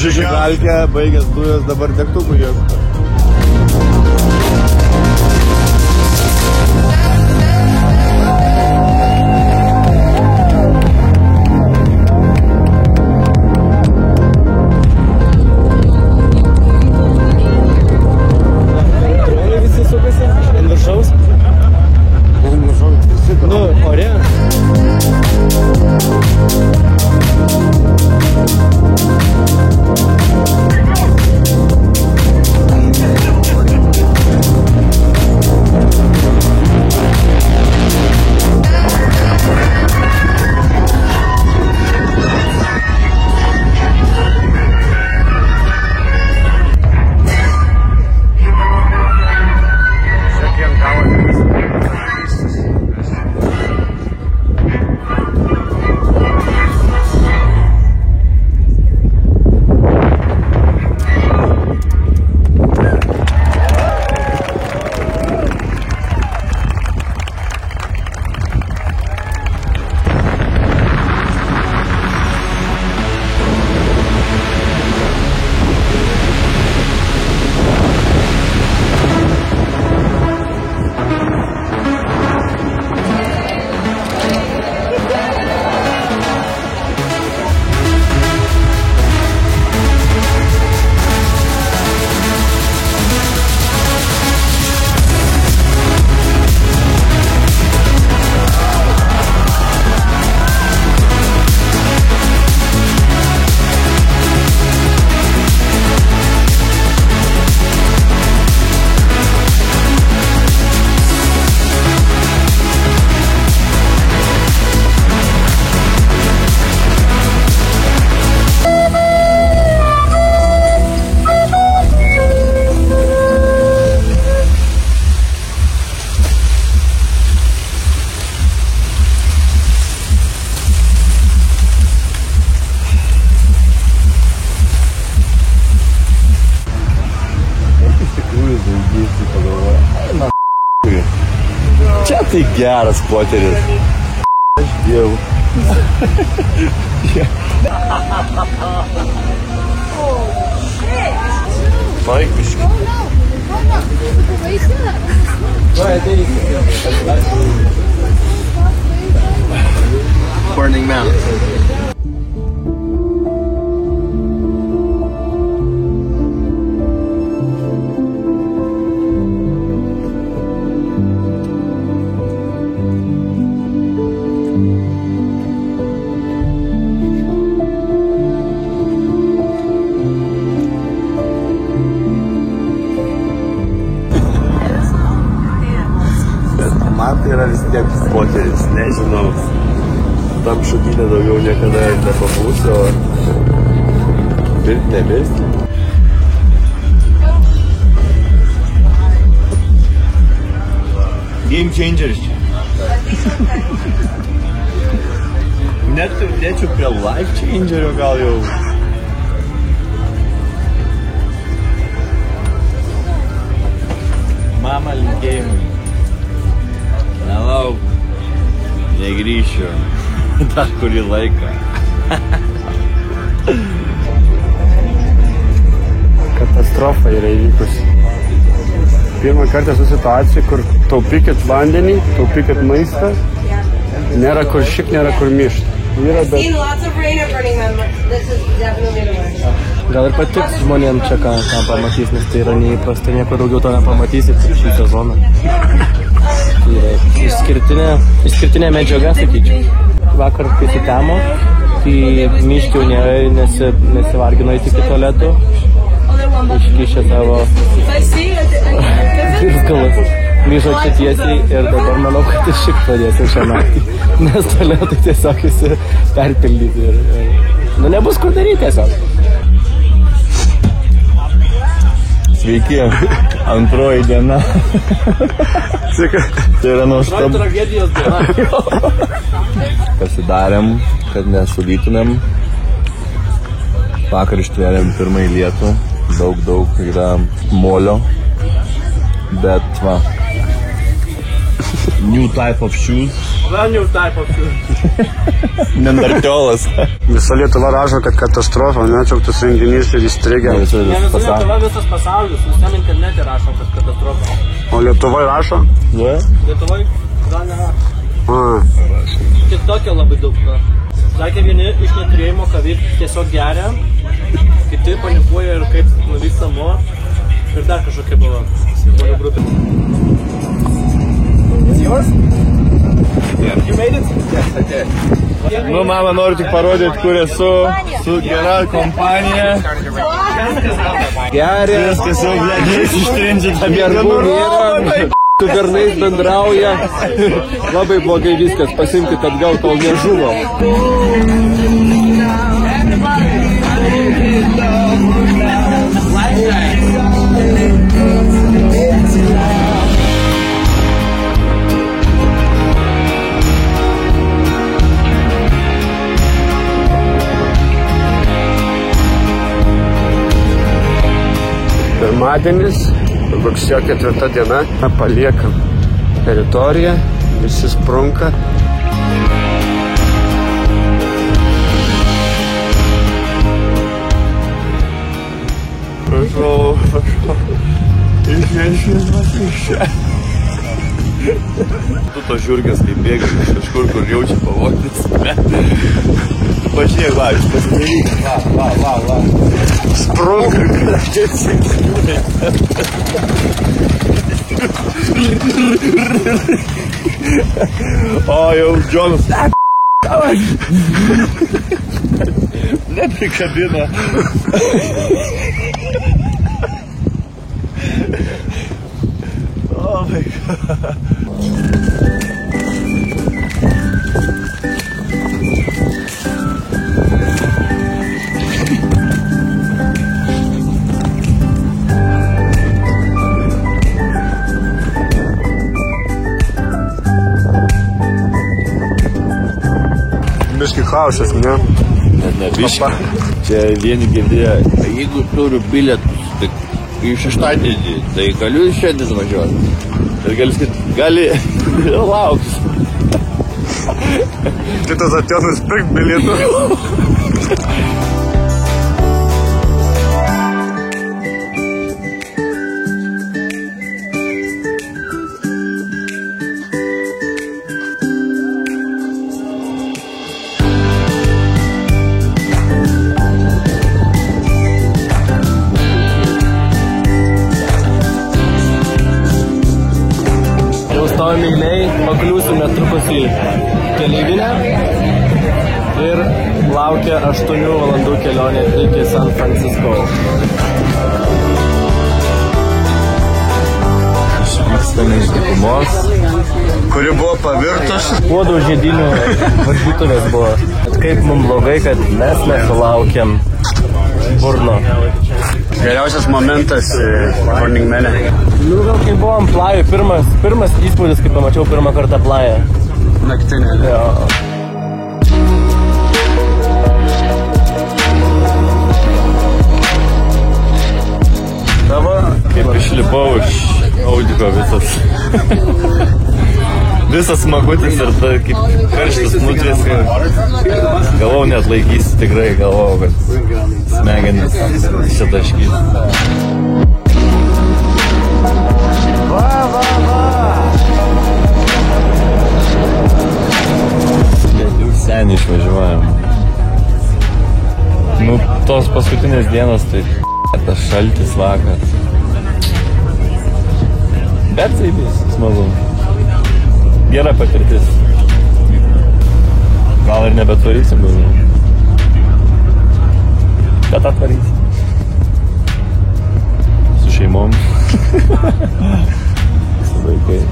Sužigalkė, baigęs dujas, dabar degtukų ieško. Visi sukasi ant viršaus. Nu, ore. Čia tai geras poteris. Aš dievu. Paik biškį. Burning Man. Man tai yra vis tiek poteris, nežinau, tam šukinė daugiau niekada nepabūsiu, o nemirsti. Game changeris čia. Net turėčiau prie life changerio gal jau. Mama linkėjimai. Hello. Negrįšiu. Dar kurį laiką. Katastrofa yra įvykusi. Pirmą kartą su situacija, kur taupykit vandenį, taupykit maistą. Nėra kur šik, nėra kur mišti. Yra, bet... Gal ir patiks žmonėm čia, ką pamatys, nes tai yra neįprasta, nieko daugiau to nepamatysit šį sezoną. Tai yra išskirtinė medžiaga, sakyčiau. Vakar, kai sutemo, tai miškiau nesivargino įti iki tualetų, iškišė savo piršgalus. Grįžo čia tiesiai ir dabar manau, kad iš šik pradėsiu šią naktį, nes tualetai tiesiog visi perpildyti ir nebus kur daryti tiesiog. Sveiki, antroji diena. Tai yra nuostabu. Tragedijos diena. Pasidarėm, kad nesulytumėm. Vakar ištvėrėm pirmąjį lietų. Daug yra molio. Bet va. New type of shoes. New type of shoes. Nendartiolas. Visa Lietuva rašo, kad katastrofa, neatšauktas renginys ir įstrigę. Ne visa Lietuva, visas pasaulis. Visam internete rašo, kad katastrofa. O Lietuvoj rašo? Ne? Lietuvoj gal nerašo. Tik tokia labai daug. Sakė, vieni iš neturėjimo, ką veikt tiesiog geria, kiti panikuoja ir kaip nuvyks namo. Ir dar kažkokia buvo žmonių grupė. Yours? Yeah. You made it? Yes, I did. Nu, mama, noriu tik parodyti, kur esu su gera kompanija. Geria. Viskas jau, blėdžiais ištrinčia tą Gerbų vyram. Su bernais bendrauja. Labai blogai viskas. Pasimkit atgal, kol nežuvo. Pirmadienis, rugsėjo 4 diena, paliekam teritoriją, visi sprunka. Prašau. Išviešinti. Tu to žiūrkės, kaip bėga kažkur, kur jaučia pavojus. Pažiūrėk, va, jūs pasidaryk. Va. Sprunka. O, jau Džonas. Neprikabina. Oh my God. Biški chaosas, ne? Ne, biški. Čia vieni girdėjo, jeigu turiu bilietus, tai į šeštadienį, tai galiu šiandien važiuoti. Ir gali sakyti, Lauks. Kitas atėjo nusipirkt bilietų. Stovime eiliai, pakliūsim netrukus į keleivinę ir laukia 8 valandų kelionė iki San Francisco. Išvykstame iš dykumos, kuri buvo pavirtus. Puodų žiedinių varžytuvės buvo. Bet kaip mums blogai, kad mes nesulaukėm Burno. Geriausias momentas Burning Man'e. Nu, gal kai buvom Plajų, pirmas įspūdis, kai pamačiau pirmą kartą Plają. Naktinė. Jo. Dabar kaip išlipau iš audiko visas. Visas smagutis ir tai kaip karštas nutviska. Galvau net laikysi, tikrai galvau, kad smegenis šitaškys. Jau seniai išvažiuojam. Nu, tos paskutinės dienos, tai tas šaltis vakar. Bet tai vis smagu. Gera patirtis. Gal ir nebetvarysim daugiau. Bet atvarysim. Su šeimom. Su vaikais.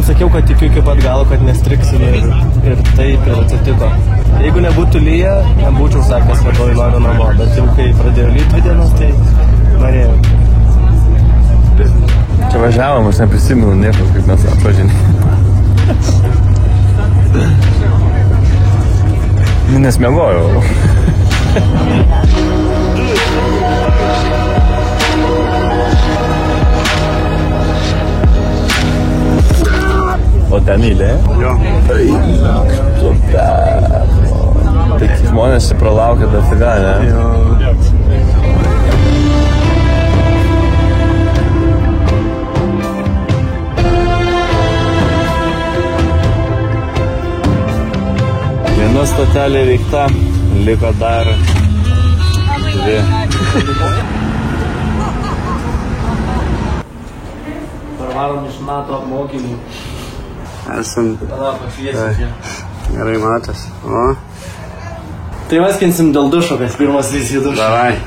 Sakiau, kad tikiu iki pat galo, kad nestriksim ir taip ir atsitiko. Jeigu nebūtų lyja, nebūčiau sakęs, kad to noriu namo, bet jau kai pradėjo lyt 2 dienas, tai norėjau. Čia važiavom, aš neprisimenu nieko, kaip mes atvažinėjom. Nes miegojau. O ten eilė? Jo. Tai žmonės čia pralaukia dafiga, ne? Jo. Viena stotelė veikta, liko dar 2. Parvarom iš NATO apmokymų. Esam. Tada pašviesim čia. Gerai matas. O. Tai vaskinsim dėl dušo, kas pirmas visi dušo. Davai.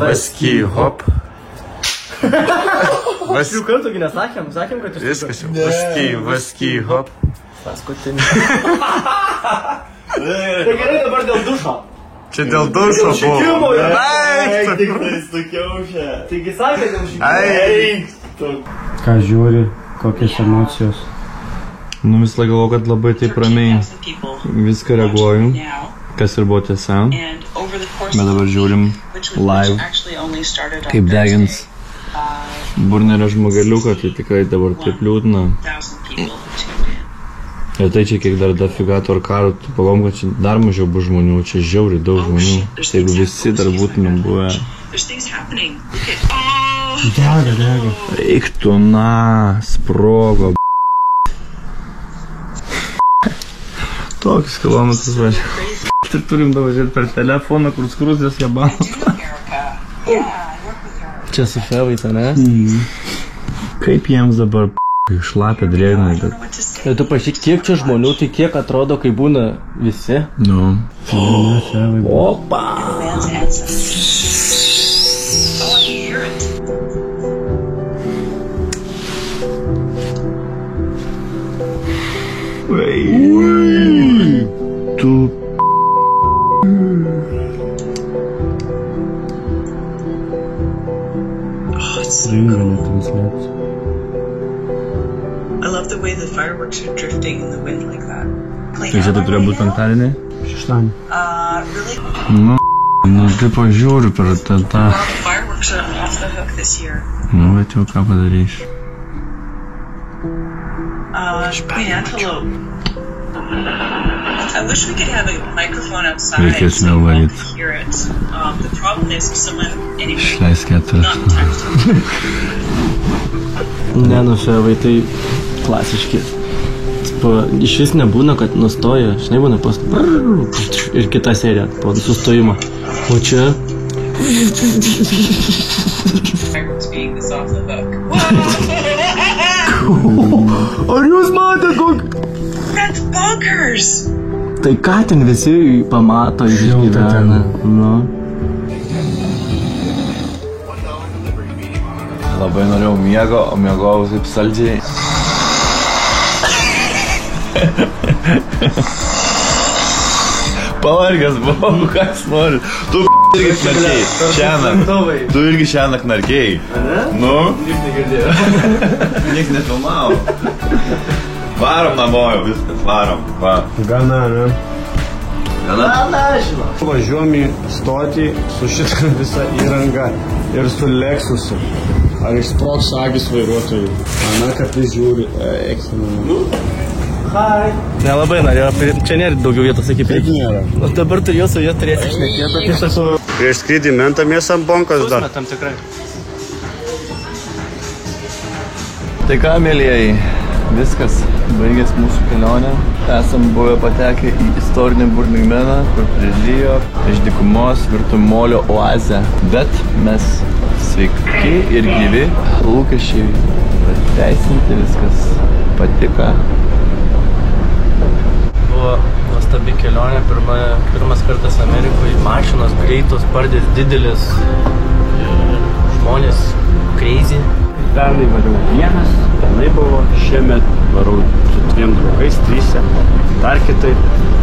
Vasky, hop. Jau kartugi nesakėm, kad iš Viskas jau. Vasky, hop. paskutinį. Tai gerai dabar dėl dušo. Čia dėl dušo buvo. Eik, tik tai stukiaušė. Taigi sakė dėl šį. Ką žiūri, kokios emocijos? Nu vis laik galvoju, kad labai taip ramiai viską reaguoju, kas ir buvo tiesa. Bet dabar žiūrim live, kaip degins burnerio žmogeliuką, tai tikrai dabar taip liūdna. Ir tai čia kiek dar dafiga torkarų, tu pagalvom, kad čia dar mažiau bus žmonių, čia žiauriai daug žmonių. Tai jeigu visi dar būtumėm buvę. Dega. Eik tu, na, sprogo, Tokius kilometrus važiuoju. Tai turim davažiuoti per telefoną, kur skruzės jebanas. Čia su fevais, ne? Kaip jiems dabar šlapia drėgna. Ir tu pažiūrėk, kiek čia žmonių, tai kiek atrodo, kai būna visi. Nu. Opa! Tu I love the way the fireworks are drifting in the wind like that. Tai čia tai turėjo būti penktadienį? Šeštadienį. Really? Nu, tai pažiūriu per tą. Fireworks are off the hook this year. Nu, bet jau ką padaryš. Queen Antelope. I wish we could have a microphone outside Reikės so you nevaryt. could hear it. The problem is if someone, anyway, Išleis 4. not in time. Ne, nu ševai, tai klasiški. Iš vis nebūna, kad nustoja, žinai, būna ir kita serija po sustojimo. O čia... Fireworks being this off the hook. Ar jūs matė kokį? That's bonkers! Tai ką ten visi pamato ir išgyvena. Nu. Labai norėjau miego, o miegojau taip saldžiai. Pavargęs buvau, kas nori. Tu irgi knarkiai, šiąnakt. Tu irgi šiąnakt knarkiai. Nu? Nieks negirdėjo. Nieks nefilmavo. Varom namo jau viskas, varom. Va. Gana, ne? Gana? Važiuom į stotį su šitą visą įrangą ir su Lexusu. Ar išsproks agis vairuotojai? Ana, kad tai žiūri. Nu? Nelabai norėjau, čia nėra daugiau vietos, sakyp. Kaip nėra? O dabar tu jau su juo turėsi šnekėti apie šitą. Prieš skrydį mentamės ant bonkos dar. Tam tikrai. Tai ką, mėlėjai, viskas, baigės mūsų kelionę. Esam buvę patekę į istorinį Burningmeną, kur prilijo iš dykumos virtų molio oazę. Bet mes sveiki ir gyvi, lūkesčiai pateisinti, viskas patiko. Buvo nuostabi kelionė, pirmas kartas Amerikoje, mašinos greitos, pardės didelis, žmonės crazy. Pernai variau vienas, pernai buvo, šiemet varau su 2 draugais, 3, dar kitai.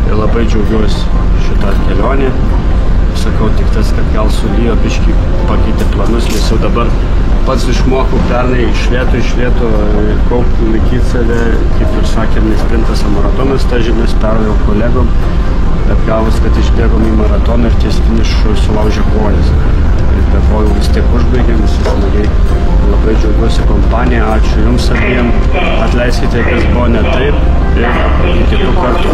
Ir labai džiaugiuosi šitą kelionę. Sakau tik tas, kad gal sulijo biškį pakeitė planus, nes jau dabar pats išmokau pernai iš lėto kaupti, laikyti save, kaip ir sakėm, ne sprintas, o maratonas, tą žinias pervėjau kolegom, bet gavus, kad išbėgom į maratoną ir ties finišu sulaužė kojas. Ir be kojų vis tiek užbaigėm, visi smagiai. Labai džiaugiuosi kompanija, ačiū jums abiem, atleiskite, kas buvo ne taip ir iki kitų kartų.